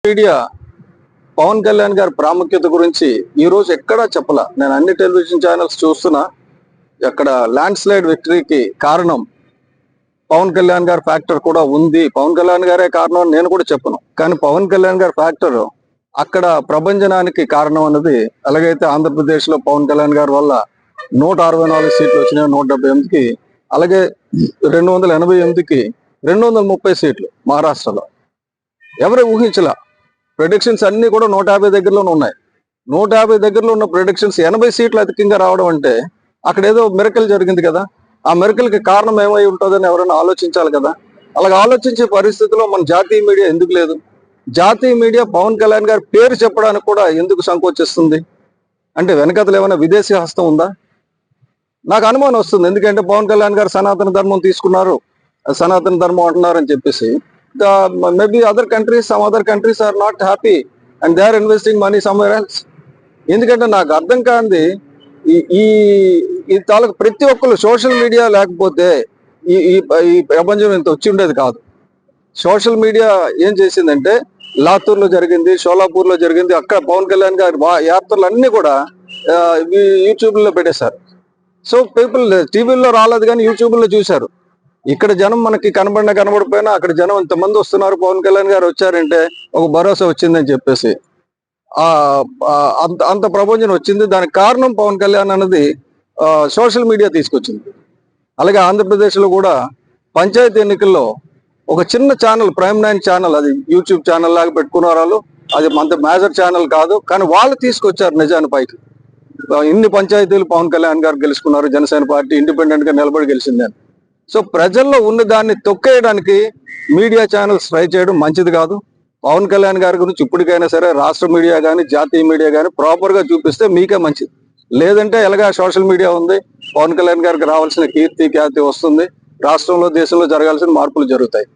Media Pawan Kalyan గారి ప్రాముఖ్యత గురించి ఈ రోజు ఎక్కడా చెప్పలా. నేను అన్ని టెలివిజన్ ఛానల్స్ చూస్తున్నా. అక్కడ ల్యాండ్ స్లైడ్ విక్టరీకి కారణం పవన్ కళ్యాణ్ గారి ఫ్యాక్టర్ కూడా ఉంది. పవన్ కళ్యాణ్ గారే కారణం నేను కూడా చెప్పను, కానీ పవన్ కళ్యాణ్ గారి ఫ్యాక్టర్ అక్కడ ప్రభంజనానికి కారణం అన్నది. అలాగైతే ఆంధ్రప్రదేశ్ లో పవన్ కళ్యాణ్ గారి వల్ల 164 సీట్లు వచ్చినాయి 178కి, అలాగే 288కి 230 సీట్లు మహారాష్ట్రలో. ఎవరు ఊహించలా. ప్రెడిక్షన్స్ అన్ని కూడా 150 దగ్గరలోనే ఉన్నాయి. 150 దగ్గరలో ఉన్న ప్రెడిక్షన్స్ 80 సీట్లు అధికంగా రావడం అంటే అక్కడ ఏదో మిరకల్ జరిగింది కదా. ఆ మిరకల్ కి కారణం ఏమై ఉంటుందని ఎవరైనా ఆలోచించాలి కదా. అలాగే ఆలోచించే పరిస్థితిలో మన జాతీయ మీడియా ఎందుకు లేదు? జాతీయ మీడియా పవన్ కళ్యాణ్ గారి పేరు చెప్పడానికి కూడా ఎందుకు సంకోచిస్తుంది? అంటే వెనకతలు ఏమైనా విదేశీ హస్తం ఉందా? నాకు అనుమానం వస్తుంది. ఎందుకంటే పవన్ కళ్యాణ్ గారు సనాతన ధర్మం తీసుకున్నారు, సనాతన ధర్మం అంటున్నారు అని చెప్పేసి maybe some other countries are not happy and they are investing money somewhere else. ఎందుకంటే నాకు అర్థం కాంది ఈ తాలూకు ప్రతి ఒక్కరు సోషల్ మీడియా లేకపోతే ఈ ప్రపంచం ఇంత వచ్చి ఉండేది కాదు. సోషల్ మీడియా ఏం చేసిందంటే లాతూర్లో జరిగింది, షోలాపూర్లో జరిగింది, అక్కడ పవన్ కళ్యాణ్ గారి యాత్రలు అన్ని కూడా యూట్యూబ్లో పెట్టేశారు. సో పీపుల్ టీవీల్లో రాలేదు కానీ యూట్యూబ్లో చూశారు. ఇక్కడ జనం మనకి కనబడిపోయినా అక్కడ జనం ఇంతమంది వస్తున్నారు, పవన్ కళ్యాణ్ గారు వచ్చారంటే ఒక భరోసా వచ్చిందని చెప్పేసి అంత ప్రపంచం వచ్చింది. దానికి కారణం పవన్ కళ్యాణ్ అన్నది సోషల్ మీడియా తీసుకొచ్చింది. అలాగే ఆంధ్రప్రదేశ్ లో కూడా పంచాయతీ ఎన్నికల్లో ఒక చిన్న ఛానల్, ప్రైమ్9 ఛానల్, అది యూట్యూబ్ ఛానల్ లాగా పెట్టుకున్నారు వాళ్ళు. అది అంత మేజర్ ఛానల్ కాదు, కానీ వాళ్ళు తీసుకొచ్చారు నిజాన్ని పైకి. ఇన్ని పంచాయతీలు పవన్ కళ్యాణ్ గారు గెలుచుకున్నారు, జనసేన పార్టీ ఇండిపెండెంట్ గా నిలబడి గెలిచిందని. సో ప్రజల్లో ఉన్న దాన్ని తొక్కేయడానికి మీడియా ఛానల్స్ ట్రై చేయడం మంచిది కాదు. పవన్ కళ్యాణ్ గారి గురించి ఇప్పటికైనా సరే రాష్ట్ర మీడియా కానీ జాతీయ మీడియా కానీ ప్రాపర్ గా చూపిస్తే మీకే మంచిది. లేదంటే ఎలాగా సోషల్ మీడియా ఉంది, పవన్ కళ్యాణ్ గారికి రావాల్సిన కీర్తి ఖ్యాతి వస్తుంది, రాష్ట్రంలో దేశంలో జరగాల్సిన మార్పులు జరుగుతాయి.